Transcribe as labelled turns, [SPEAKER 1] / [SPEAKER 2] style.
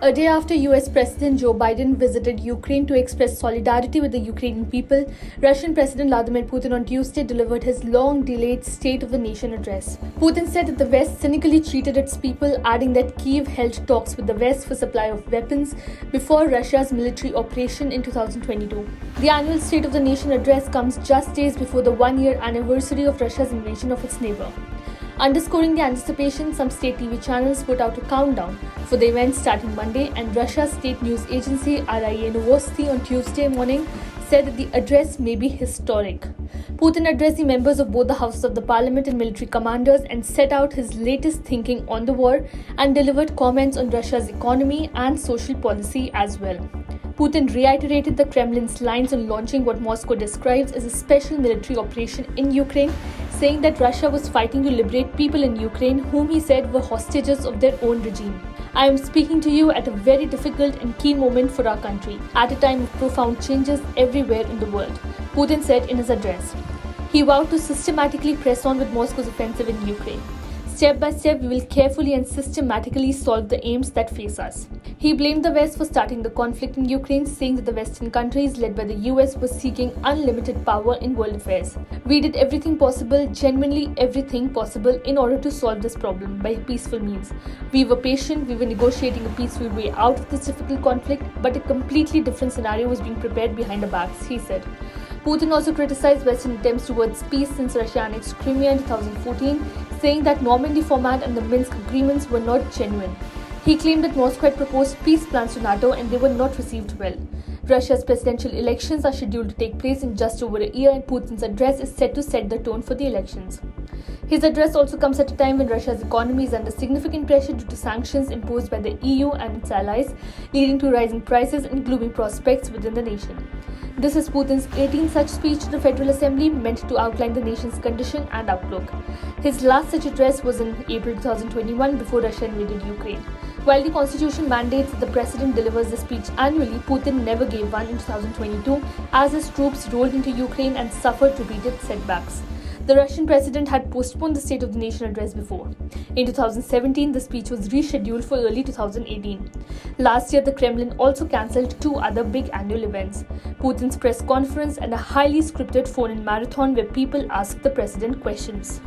[SPEAKER 1] A day after US President Joe Biden visited Ukraine to express solidarity with the Ukrainian people, Russian President Vladimir Putin on Tuesday delivered his long-delayed State of the Nation address. Putin said that the West cynically treated its people, adding that Kyiv held talks with the West for supply of weapons before Russia's military operation in 2022. The annual State of the Nation address comes just days before the one-year anniversary of Russia's invasion of its neighbor. Underscoring the anticipation, some state TV channels put out a countdown for the event starting Monday, and Russia's state news agency RIA Novosti on Tuesday morning said that the address may be historic. Putin addressed the members of both the houses of the parliament and military commanders and set out his latest thinking on the war and delivered comments on Russia's economy and social policy as well. Putin reiterated the Kremlin's lines on launching what Moscow describes as a special military operation in Ukraine, saying that Russia was fighting to liberate people in Ukraine whom he said were hostages of their own regime. I am speaking to you at a very difficult and key moment for our country, at a time of profound changes everywhere in the world, Putin said in his address. He vowed to systematically press on with Moscow's offensive in Ukraine. Step by step, we will carefully and systematically solve the aims that face us. He blamed the West for starting the conflict in Ukraine, saying that the Western countries led by the US were seeking unlimited power in world affairs. We did everything possible, genuinely everything possible, in order to solve this problem by peaceful means. We were patient, we were negotiating a peaceful way out of this difficult conflict, but a completely different scenario was being prepared behind our backs, he said. Putin also criticized Western attempts towards peace since Russia annexed Crimea in 2014, saying that Normandy format and the Minsk agreements were not genuine. He claimed that Moscow had proposed peace plans to NATO and they were not received well. Russia's presidential elections are scheduled to take place in just over a year, and Putin's address is set to set the tone for the elections. His address also comes at a time when Russia's economy is under significant pressure due to sanctions imposed by the EU and its allies, leading to rising prices and gloomy prospects within the nation. This is Putin's 18th such speech to the Federal Assembly, meant to outline the nation's condition and outlook. His last such address was in April 2021 before Russia invaded Ukraine. While the constitution mandates that the president delivers the speech annually, Putin never gave one in 2022 as his troops rolled into Ukraine and suffered repeated setbacks. The Russian president had postponed the State of the Nation address before. In 2017, the speech was rescheduled for early 2018. Last year, the Kremlin also cancelled two other big annual events: Putin's press conference and a highly scripted phone-in marathon where people asked the president questions.